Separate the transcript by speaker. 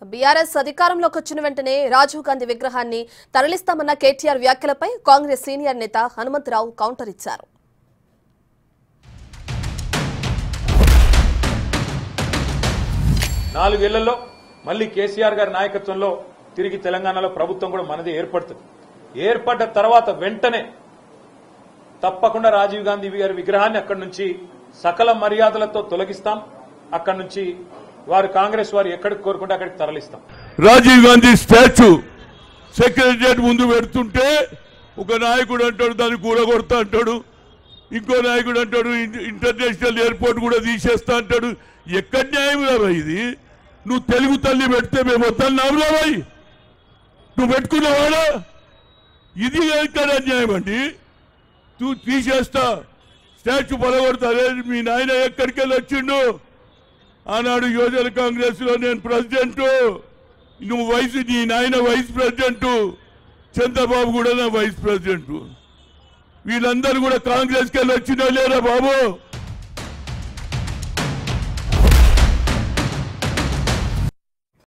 Speaker 1: BRS అధికారంలోకి వచ్చిన వెంటనే రాజీవ్ గాంధీ విగ్రహాన్ని తరలిస్తామన్న కేటీఆర్ వ్యాఖ్యలపై కాంగ్రెస్ సీనియర్ నేత హనుమంతరావు కౌంటర్ ఇచ్చారు.
Speaker 2: నాలుగేళ్లలో మళ్ళీ కేసీఆర్ గారి నాయకత్వంలో తిరిగి తెలంగాణలో ప్రభుత్వం కూడా మనది ఏర్పడుతుంది. ఏర్పడ్డ తర్వాత వెంటనే తప్పకుండా రాజీవ్ గాంధీ గారి విగ్రహాన్ని అక్కడి నుంచి సకల మర్యాదలతో తొలగిస్తాం. అక్కడి నుంచి వారు కాంగ్రెస్ వారు ఎక్కడికి కోరుకుంటే అక్కడికి తరలిస్తాం.
Speaker 3: రాజీవ్ గాంధీ స్టాచ్యూ సెక్రటరియట్ ముందు పెడుతుంటే ఒక నాయకుడు అంటాడు దాన్ని కూలగొడతా అంటాడు, ఇంకో నాయకుడు అంటాడు ఇంటర్నేషనల్ ఎయిర్పోర్ట్ కూడా తీసేస్తా అంటాడు. ఎక్కడ న్యాయం రాబాయి ఇది? నువ్వు తెలుగు తల్లి పెడితే మేము వద్దన్నావు రాబాయి, నువ్వు పెట్టుకున్నావాడా? ఇది ఎక్కడ అన్యాయం అండి? నువ్వు తీసేస్తా స్టాచ్యూ పలగొడతా. మీ నాయన ఎక్కడికి వెళ్ళి వచ్చిండు? ఆనాడు యువజన కాంగ్రెస్ లో నేను ప్రెసిడెంట్, నువ్వు నీ నాయన వైస్ ప్రెసిడెంట్, చంద్రబాబు కూడా నా వైస్ ప్రెసిడెంట్. వీళ్ళందరూ కూడా కాంగ్రెస్కి వెళ్ళి వచ్చినా లేరా బాబు?